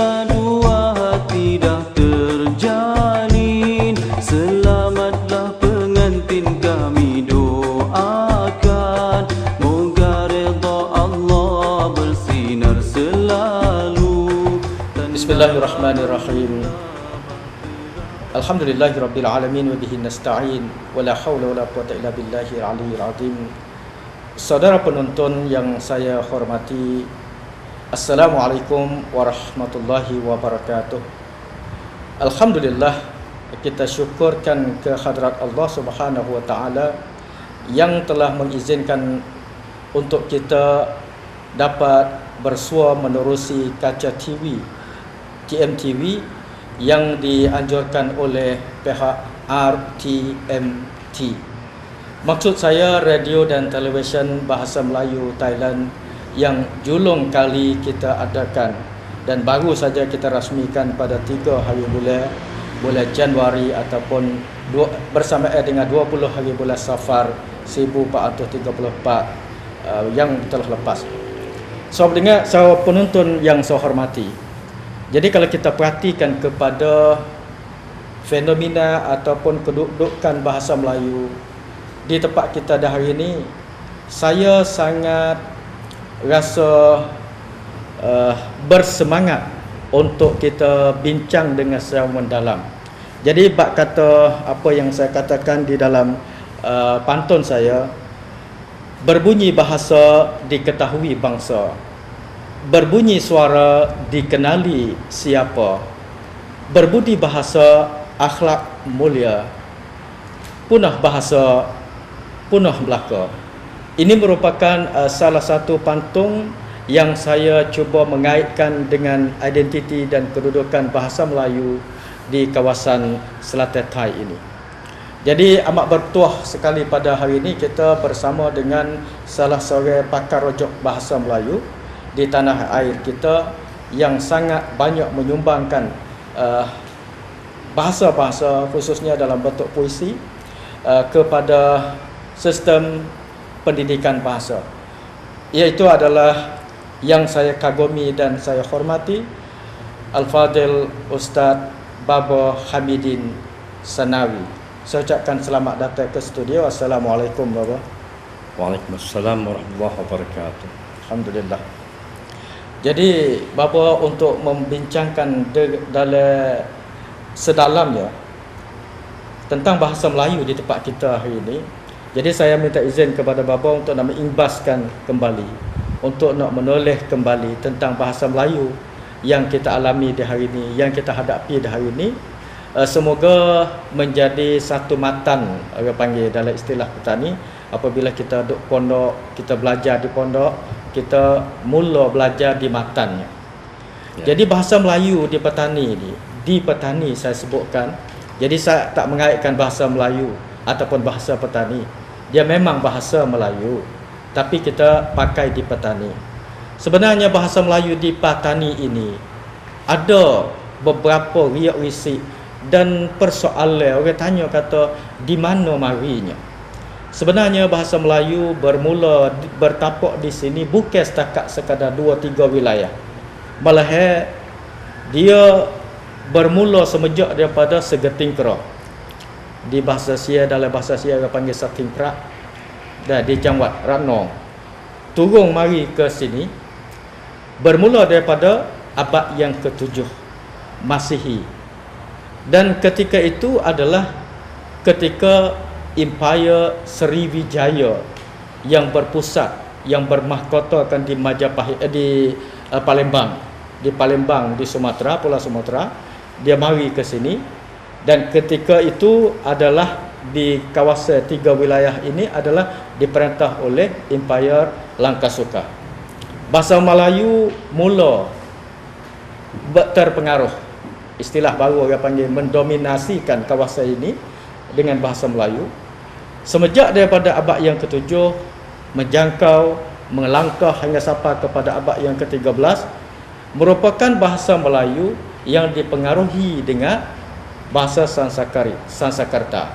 Bila dua hati dah terjalin, selamatlah pengantin kami doakan. Moga redha Allah bersinar selalu. Bismillahirrahmanirrahim. Alhamdulillahirabbil alamin wa bihi nasta'in wa la haula wa la quwwata illa billahil aliyyil azim. Saudara penonton yang saya hormati, Assalamualaikum warahmatullahi wabarakatuh. Alhamdulillah, kita syukurkan kehadrat Allah Subhanahu wa taala yang telah mengizinkan untuk kita dapat bersua menerusi kaca TV TMTV yang dianjurkan oleh pihak RTMT. Maksud saya radio dan televisyen bahasa Melayu Thailand yang julung kali kita adakan dan baru saja kita rasmikan pada 3 hari bulan Januari ataupun bersamaan dengan 20 hari bulan Safar 1434 yang telah lepas. Sahabat penonton yang saya hormati, jadi kalau kita perhatikan kepada fenomena ataupun kedudukan bahasa Melayu di tempat kita dah hari ini, saya sangat rasa bersemangat untuk kita bincang dengan secara mendalam. Jadi bab kata apa yang saya katakan di dalam pantun saya, berbunyi bahasa diketahui bangsa, berbunyi suara dikenali siapa, berbudi bahasa akhlak mulia, punah bahasa punah belaka. Ini merupakan salah satu pantun yang saya cuba mengaitkan dengan identiti dan kedudukan bahasa Melayu di kawasan Selatan Thai ini. Jadi amat bertuah sekali pada hari ini kita bersama dengan salah seorang pakar rojok bahasa Melayu di tanah air kita yang sangat banyak menyumbangkan bahasa-bahasa khususnya dalam bentuk puisi kepada sistem pendidikan bahasa. Iaitu adalah yang saya kagumi dan saya hormati, Al-Fadil Ustaz Baba Hamidin Sanawi. Saya ucapkan selamat datang ke studio. Assalamualaikum Baba. Waalaikumsalam warahmatullahi wabarakatuh. Alhamdulillah. Jadi Baba untuk membincangkan dalam sedalamnya tentang bahasa Melayu di tempat kita hari ini. Jadi saya minta izin kepada Baba untuk nak mengimbaskan kembali, untuk nak menoleh kembali tentang bahasa Melayu yang kita alami di hari ini, yang kita hadapi di hari ini. Semoga menjadi satu matan, orang panggil dalam istilah petani. Apabila kita duduk pondok, kita belajar di pondok, kita mula belajar di matannya. Jadi bahasa Melayu di petani ini, di petani saya sebutkan. Jadi saya tak mengaitkan bahasa Melayu ataupun bahasa petani. Dia memang bahasa Melayu, tapi kita pakai di petani. Sebenarnya bahasa Melayu di petani ini ada beberapa riak-risik dan persoalan. Orang tanya kata di mana marinya. Sebenarnya bahasa Melayu bermula bertapak di sini bukan setakat sekadar 2-3 wilayah. Malah dia bermula semenjak daripada Segeting Kerak. Di bahasa Sia, dalam bahasa Sia orang panggil Sating Kerak, dan di Jamwat Ranong. Turun mari ke sini bermula daripada abad yang ke-7 Masihi. Dan ketika itu adalah ketika Empire Sriwijaya yang berpusat, yang bermahkotakan di Majapahit, di Palembang, di Sumatera, Pulau Sumatera. Dia mari ke sini, dan ketika itu adalah di kawasan 3 wilayah ini adalah diperintah oleh Empire Langkasuka. Bahasa Melayu mula terpengaruh, istilah baru orang panggil, mendominasikan kawasan ini dengan bahasa Melayu. Semenjak daripada abad yang ke-7 menjangkau, melangkah hingga sampai kepada abad yang ke-13, merupakan bahasa Melayu yang dipengaruhi dengan bahasa Sanskerta.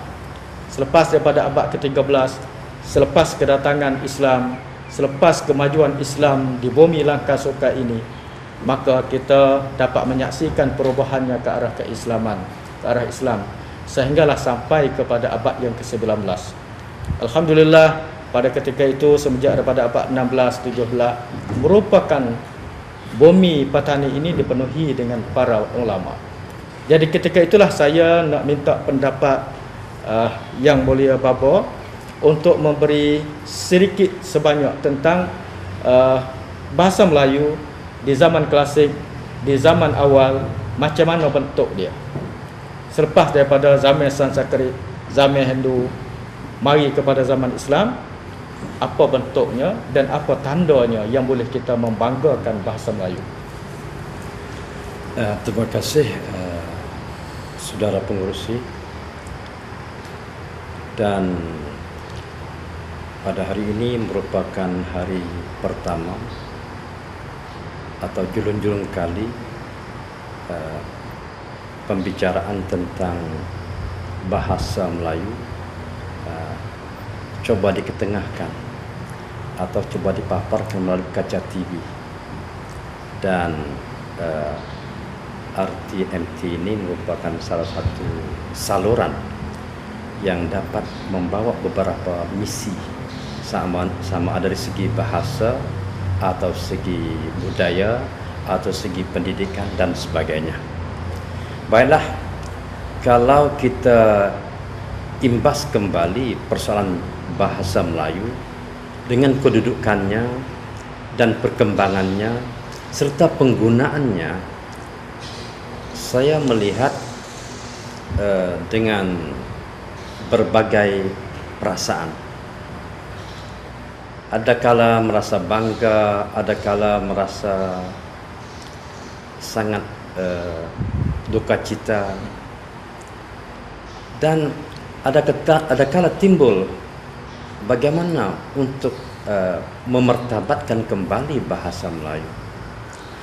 Selepas daripada abad ke-13, selepas kedatangan Islam, selepas kemajuan Islam di bumi Langkasuka ini, maka kita dapat menyaksikan perubahannya ke arah keislaman, ke arah Islam, sehinggalah sampai kepada abad yang ke-19. Alhamdulillah, pada ketika itu semenjak daripada abad 16-17 merupakan bumi Patani ini dipenuhi dengan para ulama. Jadi ketika itulah saya nak minta pendapat Yang Mulia Bapa untuk memberi sedikit sebanyak tentang bahasa Melayu di zaman klasik, di zaman awal, macam mana bentuk dia. Selepas daripada zaman Sanskrit, zaman Hindu, mari kepada zaman Islam, apa bentuknya dan apa tandanya yang boleh kita membanggakan bahasa Melayu. Terima kasih saudara pengurusi. Dan pada hari ini merupakan hari pertama atau julung-julung kali pembicaraan tentang bahasa Melayu coba diketengahkan atau coba dipaparkan melalui kaca TV. Dan RTMT ini merupakan salah satu saluran yang dapat membawa beberapa misi, sama ada dari segi bahasa atau segi budaya atau segi pendidikan dan sebagainya. Baiklah, kalau kita imbas kembali persoalan bahasa Melayu dengan kedudukannya dan perkembangannya serta penggunaannya, saya melihat dengan berbagai perasaan. Ada kala merasa bangga, ada kala merasa sangat duka cita, dan ada kala timbul bagaimana untuk memertabatkan kembali bahasa Melayu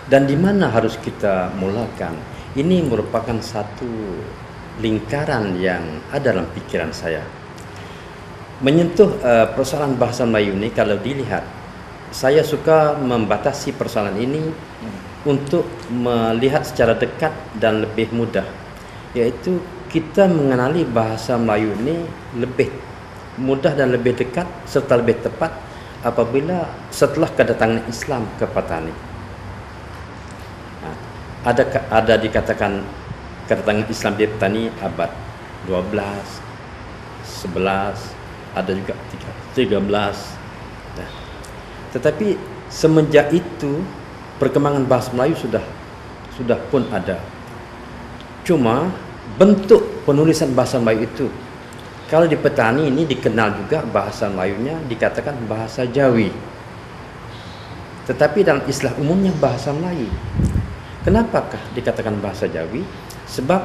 dan di mana harus kita mulakan. Ini merupakan satu lingkaran yang ada dalam pikiran saya. Menyentuh persoalan bahasa Melayu ini, kalau dilihat, saya suka membatasi persoalan ini untuk melihat secara dekat dan lebih mudah, yaitu kita mengenali bahasa Melayu ini lebih mudah dan lebih dekat serta lebih tepat apabila setelah kedatangan Islam ke Patani. Ada dikatakan kedatangan Islam di Patani abad 12, 11, ada juga 13. Tetapi semenjak itu perkembangan bahasa Melayu sudah pun ada. Cuma bentuk penulisan bahasa Melayu itu, kalau di Patani ini dikenal juga bahasa Melayunya dikatakan bahasa Jawi. Tetapi dalam istilah umumnya bahasa Melayu. Kenapakah dikatakan bahasa Jawi? Sebab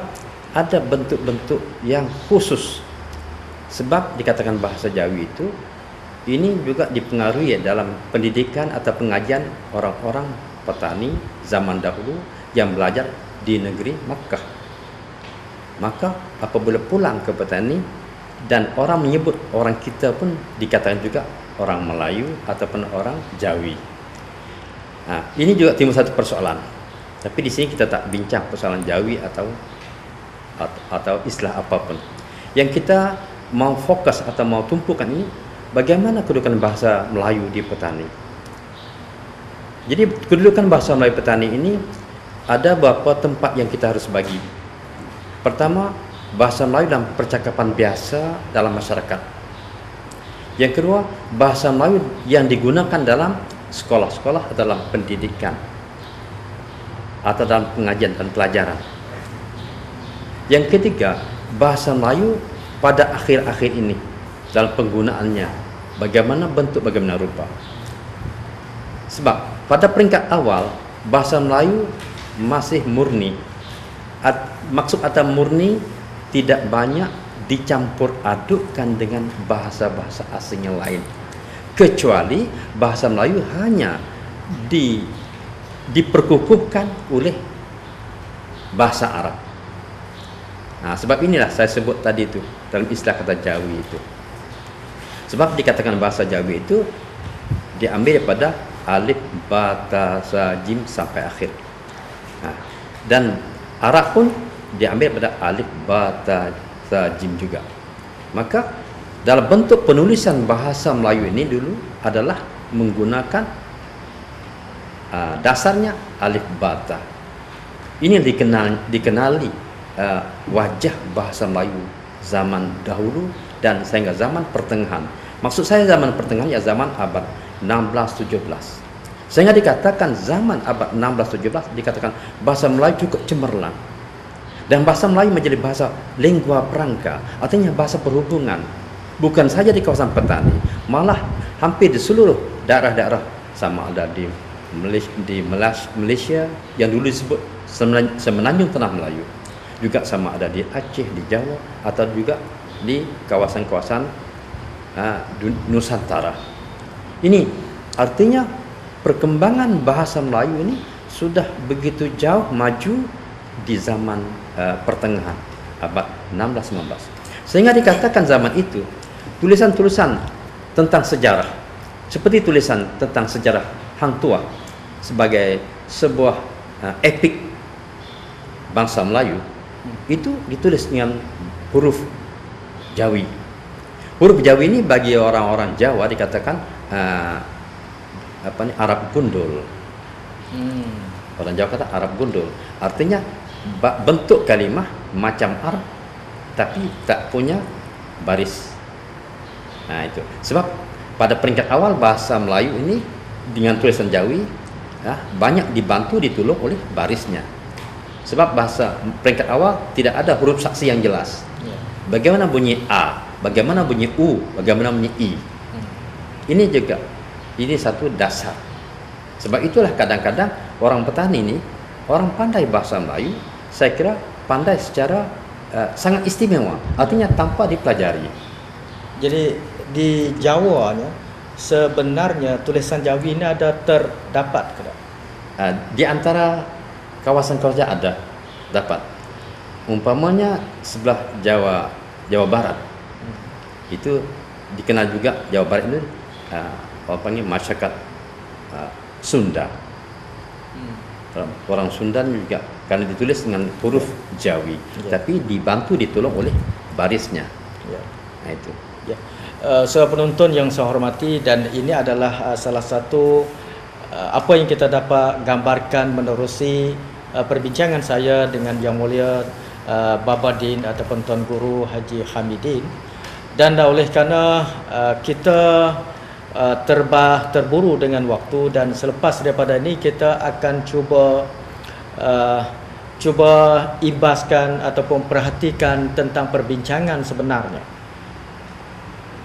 ada bentuk-bentuk yang khusus. Sebab dikatakan bahasa Jawi itu, ini juga dipengaruhi dalam pendidikan atau pengajian orang-orang petani zaman dahulu yang belajar di negeri Makkah. Maka apabila pulang ke Patani dan orang menyebut orang kita pun dikatakan juga orang Melayu ataupun orang Jawi. Nah, ini juga timbul satu persoalan. Tapi di sini kita tak bincang persoalan Jawi atau istilah apapun. Yang kita mau fokus atau mau tumpukan ini, bagaimana kedudukan bahasa Melayu di Patani. Jadi kedudukan bahasa Melayu Patani ini ada beberapa tempat yang kita harus bagi. Pertama, bahasa Melayu dalam percakapan biasa dalam masyarakat. Yang kedua, bahasa Melayu yang digunakan dalam sekolah-sekolah atau dalam pendidikan atau dalam pengajian dan pelajaran. Yang ketiga, bahasa Melayu pada akhir-akhir ini dalam penggunaannya, bagaimana bentuk, bagaimana rupa. Sebab pada peringkat awal bahasa Melayu masih murni. Maksud atau murni tidak banyak dicampur adukkan dengan bahasa-bahasa asing yang lain, kecuali bahasa Melayu hanya diperkukuhkan oleh bahasa Arab. Nah, sebab inilah saya sebut tadi itu dalam istilah kata Jawi itu. Sebab dikatakan bahasa Jawi itu diambil daripada alif, ba, ta, sa, jim sampai akhir. Dan Arab pun diambil pada alif, ba, ta, sa, jim juga. Maka dalam bentuk penulisan bahasa Melayu ini dulu adalah menggunakan dasarnya alif, ba, ta. Ini dikenali wajah bahasa Melayu zaman dahulu dan sehingga zaman pertengahan. Maksud saya zaman pertengahan ya zaman abad 16-17. Sehingga dikatakan zaman abad 16-17 dikatakan bahasa Melayu cukup cemerlang. Dan bahasa Melayu menjadi bahasa lingua franca, artinya bahasa perhubungan. Bukan saja di kawasan petani, malah hampir di seluruh daerah-daerah, sama ada di Malaysia yang dulu disebut Semenanjung Tanah Melayu, juga sama ada di Aceh, di Jawa, atau juga di kawasan-kawasan Nusantara. Ini artinya perkembangan bahasa Melayu ini sudah begitu jauh maju di zaman pertengahan abad 16-19, sehingga dikatakan zaman itu tulisan-tulisan tentang sejarah seperti tulisan tentang sejarah Hang Tuah sebagai sebuah epik bangsa Melayu itu ditulis dengan huruf Jawi. Huruf Jawi ini bagi orang-orang Jawa dikatakan Arab gundul. Orang Jawa kata Arab gundul, artinya bentuk kalimah macam Arab tapi tak punya baris. Nah itu sebab pada peringkat awal bahasa Melayu ini dengan tulisan Jawi banyak dibantu ditolong oleh barisnya. Sebab bahasa peringkat awal tidak ada huruf saksi yang jelas. Bagaimana bunyi A, bagaimana bunyi U, bagaimana bunyi I. Ini juga satu dasar. Sebab itulah kadang-kadang orang petani ini, orang pandai bahasa Melayu, saya kira pandai secara sangat istimewa. Artinya tanpa dipelajari. Jadi di Jawa sebenarnya tulisan Jawi ini ada terdapat ke? Di antara kawasan-kawasan ada dapat. Umpamanya sebelah Jawa Barat itu dikenal juga Jawa Barat itu masyarakat Sunda. Orang Sunda juga karena ditulis dengan huruf Jawi, tapi dibantu ditolong oleh barisnya. Nah itu. Penonton yang saya hormati, dan ini adalah salah satu apa yang kita dapat gambarkan menerusi perbincangan saya dengan Yang Mulia Baba Din ataupun Tuan Guru Haji Hamidin. Dan oleh kerana kita terburu dengan waktu, dan selepas daripada ini kita akan cuba ibaskan ataupun perhatikan tentang perbincangan sebenarnya.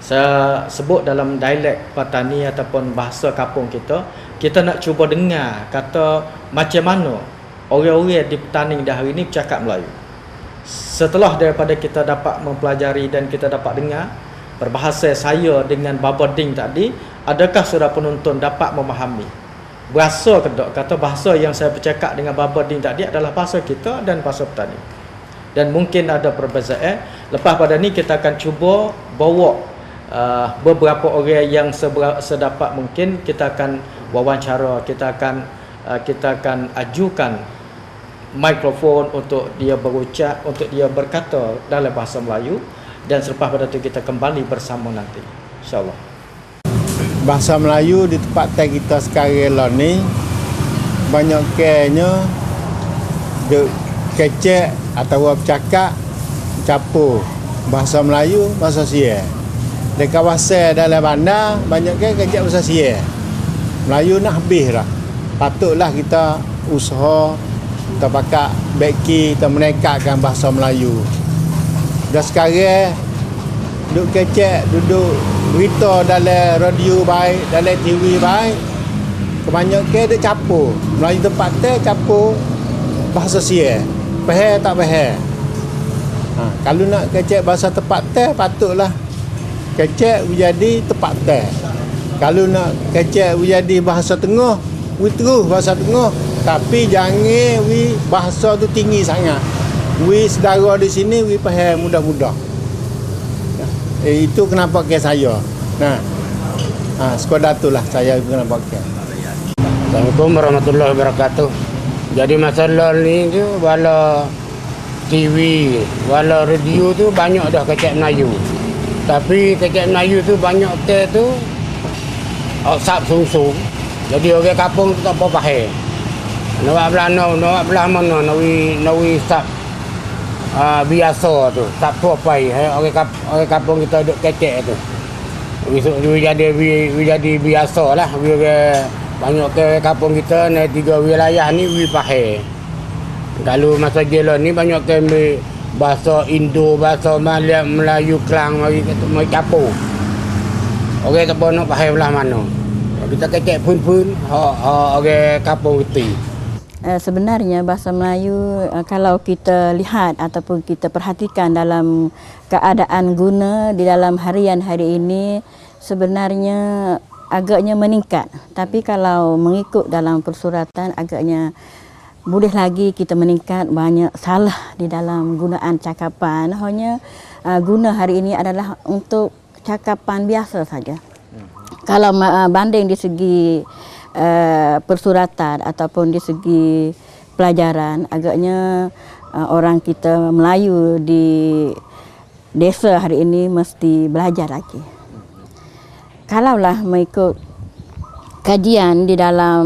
Saya sebut dalam dialek Patani ataupun bahasa kampung kita nak cuba dengar kata macam mana orang-orang di petani dah hari ini bercakap Melayu. Setelah daripada kita dapat mempelajari dan kita dapat dengar berbahasa saya dengan Baba Ding tadi, adakah saudara penonton dapat memahami berasa kata bahasa yang saya bercakap dengan Baba Ding tadi adalah bahasa kita dan bahasa petani, dan mungkin ada perbezaan. Lepas pada ni kita akan cuba bawa beberapa orang yang sedapat mungkin, kita akan wawancara, kita akan ajukan mikrofon untuk dia berucap, untuk dia berkata dalam bahasa Melayu, dan selepas pada itu kita kembali bersama nanti, insyaAllah. Bahasa Melayu di tempat kita sekarang ni banyak kenya duk kecek atau bercakap campur bahasa Melayu bahasa Sia. Di kawasan dalam bandar banyak kecek bahasa Sia. Melayu nak habis dah. Patutlah kita usaha, kita pakai beki, kita menaikkan bahasa Melayu. Dah sekarang duk kecek, duduk berita dalam radio baik, dalam TV baik, kebanyakan dia campur Melayu tempat campur bahasa Sia. Faham tak faham? Kalau nak kecek bahasa tempat patutlah kecek menjadi tempat Kalau nak kecek menjadi bahasa tengah, terus bahasa tengah, tapi jangan bahasa tu tinggi sangat. Saudara di sini faham mudah-mudah. Itu kenapa ke saya. Sekadar itulah saya kenapa ke. Assalamualaikum warahmatullahi wabarakatuh. Jadi masalah ni tu wala TV, wala radio tu banyak dah kecek Melayu. Tapi kecek Melayu tu banyak ke tu sap sungsung. Jadi orang kampung tu tak apa faham. Nak belah nak belah mana nawi sap biasa tu, sap tuapai. Orang kampung kita duk kecek tu. Jadi biasa lah. Banyak ke kampung kita ni 3 wilayah ni faham. Kalau masa jelan ni banyak ke bahasa Indo, bahasa Melayu, Kelang, mari campur. Orang tak nak faham belah mana. Kita kecek pun orang kampung reti. Sebenarnya bahasa Melayu kalau kita lihat ataupun kita perhatikan dalam keadaan guna di dalam harian hari ini sebenarnya agaknya meningkat. Tapi kalau mengikut dalam persuratan agaknya boleh lagi kita meningkat, banyak salah di dalam gunaan cakapan. Hanya guna hari ini adalah untuk cakapan biasa saja. Kalau banding di segi persuratan ataupun di segi pelajaran, agaknya orang kita Melayu di desa hari ini mesti belajar lagi. Kalaulah mengikut kajian di dalam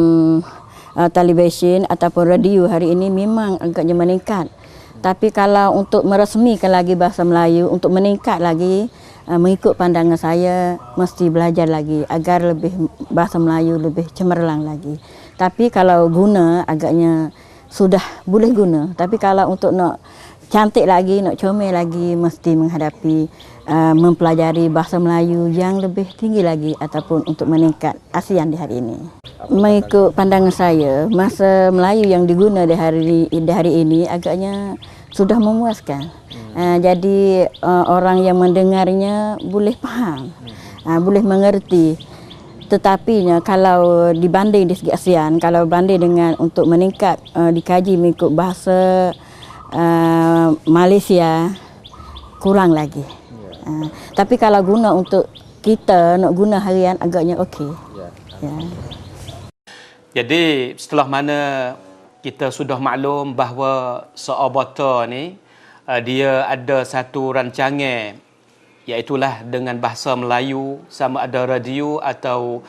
televisyen ataupun radio hari ini memang agaknya meningkat. Tapi kalau untuk meresmikan lagi bahasa Melayu, untuk meningkat lagi, mengikut pandangan saya mesti belajar lagi agar lebih bahasa Melayu lebih cemerlang lagi. Tapi kalau guna agaknya sudah boleh guna. Tapi kalau untuk nak cantik lagi, nak comel lagi, mesti menghadapi mempelajari bahasa Melayu yang lebih tinggi lagi ataupun untuk meningkat ASEAN di hari ini. Mengikut pandangan saya, bahasa Melayu yang diguna di hari ini agaknya sudah memuaskan. Jadi orang yang mendengarnya boleh faham, boleh mengerti. Tetapi kalau dibanding di segi ASEAN, kalau banding dengan untuk meningkat dikaji mengikut bahasa Malaysia kurang lagi. Tapi kalau guna untuk kita nak guna harian agaknya okey. Ya. Jadi setelah mana kita sudah maklum bahawa Seobata ni dia ada satu rancangan, iaitulah dengan bahasa Melayu, sama ada radio atau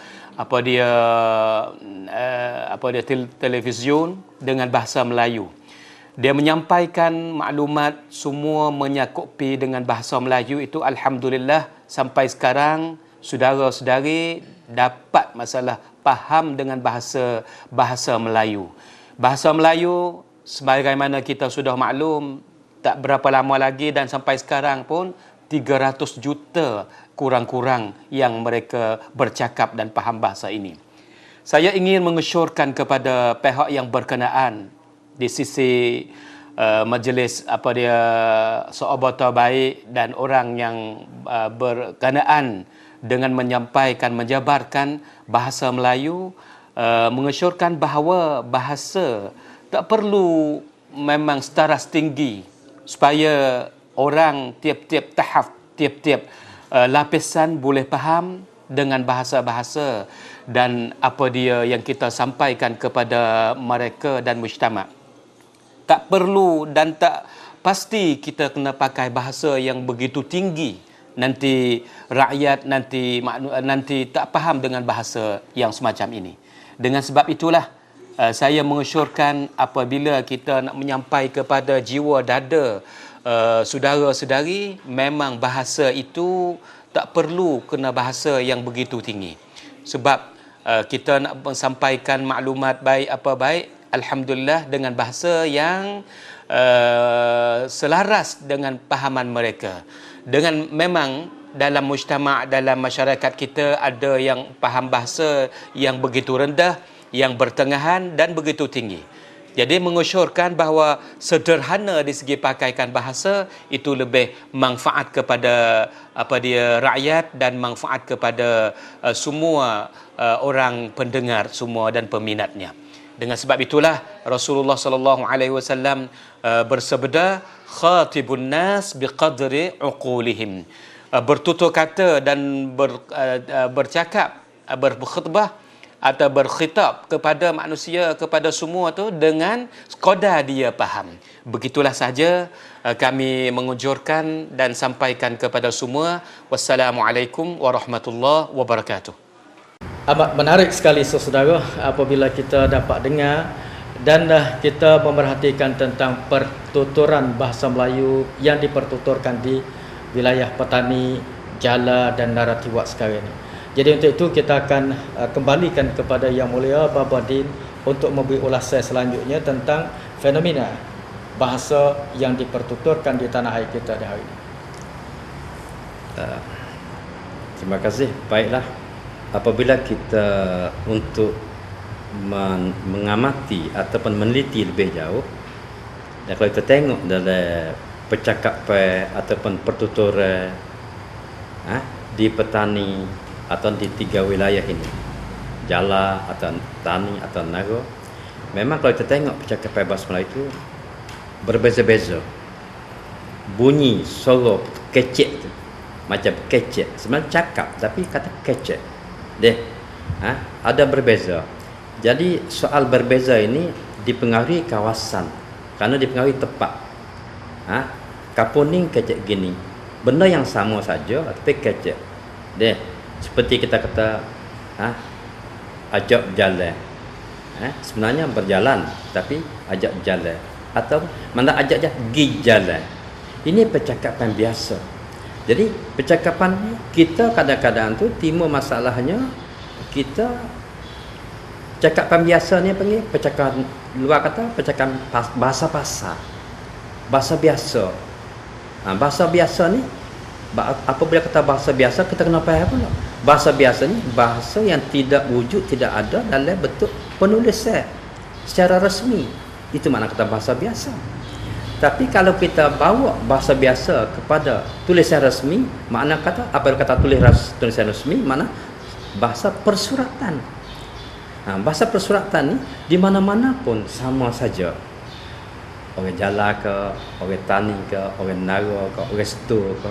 televisyen dengan bahasa Melayu. Dia menyampaikan maklumat semua menyakupi dengan bahasa Melayu itu, alhamdulillah sampai sekarang saudara-saudari dapat masalah faham dengan bahasa Melayu. Bahasa Melayu sebagaimana kita sudah maklum tak berapa lama lagi dan sampai sekarang pun 300 juta kurang-kurang yang mereka bercakap dan faham bahasa ini. Saya ingin mengesyorkan kepada pihak yang berkenaan di sisi majlis Seobata baik dan orang yang berkenaan dengan menyampaikan, menjabarkan bahasa Melayu, mengesyorkan bahawa bahasa tak perlu memang setara tinggi supaya orang tiap-tiap tahap, tiap-tiap lapisan boleh faham dengan bahasa-bahasa dan apa dia yang kita sampaikan kepada mereka dan mujtama'. Tak perlu dan tak pasti kita kena pakai bahasa yang begitu tinggi. Nanti rakyat nanti tak faham dengan bahasa yang semacam ini. Dengan sebab itulah saya mengesyorkan apabila kita nak menyampaikan kepada jiwa dada saudara-saudari, memang bahasa itu tak perlu kena bahasa yang begitu tinggi. Sebab kita nak menyampaikan maklumat baik apa baik, alhamdulillah dengan bahasa yang selaras dengan pahaman mereka. Dengan memang dalam mujtama', dalam masyarakat kita ada yang faham bahasa yang begitu rendah, yang bertengahan dan begitu tinggi. Jadi mengesyorkan bahawa sederhana di segi pakaikan bahasa itu lebih manfaat kepada rakyat dan manfaat kepada semua orang pendengar semua dan peminatnya. Dengan sebab itulah Rasulullah sallallahu alaihi wasallam bersabda, khatibun nas biqadri uqulihim. Bertutur kata dan bercakap, berkhutbah atau berkhitab kepada manusia, kepada semua tu dengan sekadar dia faham. Begitulah saja kami mengunjurkan dan sampaikan kepada semua. Wassalamualaikum warahmatullahi wabarakatuh. Amat menarik sekali saudara apabila kita dapat dengar dan kita memerhatikan tentang pertuturan bahasa Melayu yang dipertuturkan di wilayah Petani, Jala dan Naratiwak sekarang ini. Jadi untuk itu kita akan kembalikan kepada Yang Mulia Baba Din untuk memberi ulasan selanjutnya tentang fenomena bahasa yang dipertuturkan di tanah air kita di hari ini. Terima kasih. Baiklah, apabila kita untuk mengamati ataupun meneliti lebih jauh, dan kalau kita tengok dalam percakapan ataupun pertuturan di Petani atau di 3 wilayah ini, Jala atau Tani atau Nago, memang kalau kita tengok percakapan bahasa Melayu itu berbeza-beza. Bunyi solo kecek tu macam kecek, sebenarnya cakap tapi kata kecek deh, ada berbeza. Jadi soal berbeza ini dipengaruhi kawasan, karena dipengaruhi tempat. Kapuning kecek gini, benda yang sama saja tapi kecek deh. Seperti kita kata ajak jalan, sebenarnya berjalan tapi ajak jalan, atau mana ajak je gi jalan. Ini percakapan biasa. Jadi percakapan kita kadang-kadang tu timbul masalahnya, kita cakapan biasa ni panggil percakapan luar kata percakapan bahasa pasar, bahasa biasa. Bahasa biasa ni, apabila kata bahasa biasa, kita kena faham pula. Bahasa biasa ni bahasa yang tidak wujud, tidak ada dalam bentuk penulisan secara resmi. Itu makna kata bahasa biasa. Tapi kalau kita bawa bahasa biasa kepada tulisan resmi, makna kata apabila kata tulisan resmi, makna bahasa persuratan. Bahasa persuratan ni di mana-mana pun sama saja. Orang Jala ke, orang Tani ke, orang Nara ke, orang Setu ke.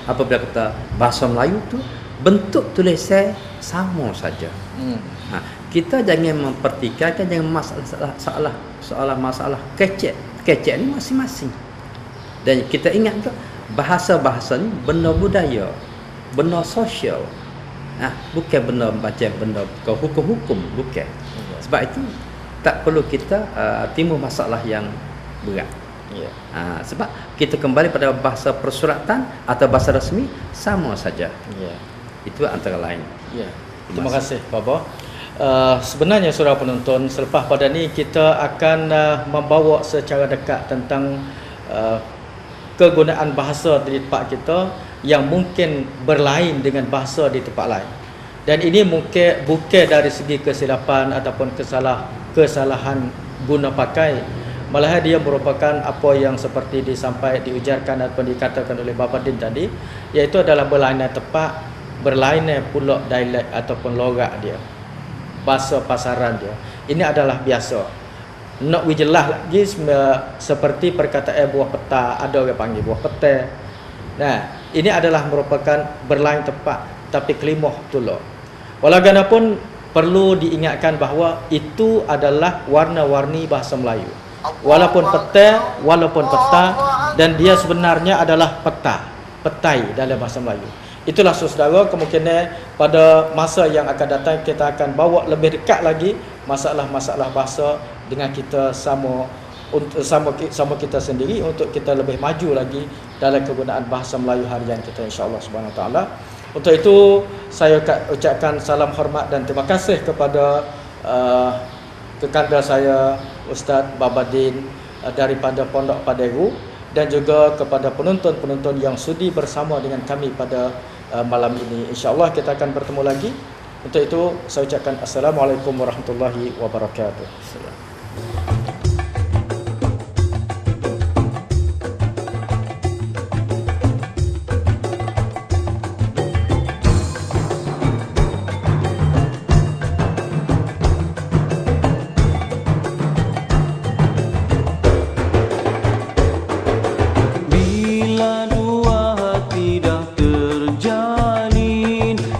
Apabila kata bahasa Melayu tu bentuk tulisan sama saja. Kita jangan mempertikaikan dengan masalah kecek ni masing-masing. Dan kita ingat ke bahasa-bahasa ni benda budaya, benda sosial. Bukan benda macam benda hukum-hukum, bukan. Sebab itu tak perlu kita timbul masalah yang berat. Sebab kita kembali pada bahasa persuratan atau bahasa resmi sama saja. Itu antara lain. Terima kasih Baba. Sebenarnya saudara penonton, selepas pada ni kita akan membawa secara dekat tentang kegunaan bahasa di tempat kita yang mungkin berlain dengan bahasa di tempat lain. Dan ini mungkin bukan dari segi kesilapan ataupun kesalahan guna pakai, malah dia merupakan apa yang seperti diujarkan ataupun dikatakan oleh Baba Din tadi, iaitu adalah berlainan tempat, berlainan pula dialek ataupun logat dia, bahasa pasaran dia. Ini adalah biasa. Nak jelas lagi seperti perkataan buah peta, ada orang panggil buah peta. Ini adalah merupakan berlain tempat tapi kelimah tulak. Walaupun perlu diingatkan bahawa itu adalah warna-warni bahasa Melayu. Walaupun peta dan dia sebenarnya adalah petai dalam bahasa Melayu. Itulah saudara, kemungkinan pada masa yang akan datang kita akan bawa lebih dekat lagi masalah-masalah bahasa dengan kita sama kita sendiri untuk kita lebih maju lagi dalam kegunaan bahasa Melayu harian kita, insya-Allah Subhanahu Wa Taala. Untuk itu saya ucapkan salam hormat dan terima kasih kepada kekanda saya Ustaz Baba Din daripada Pondok Paderu, dan juga kepada penonton-penonton yang sudi bersama dengan kami pada malam ini. InsyaAllah kita akan bertemu lagi. Untuk itu saya ucapkan Assalamualaikum warahmatullahi wabarakatuh.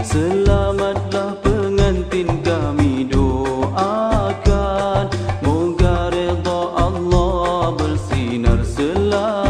Selamatlah pengantin kami. selalu.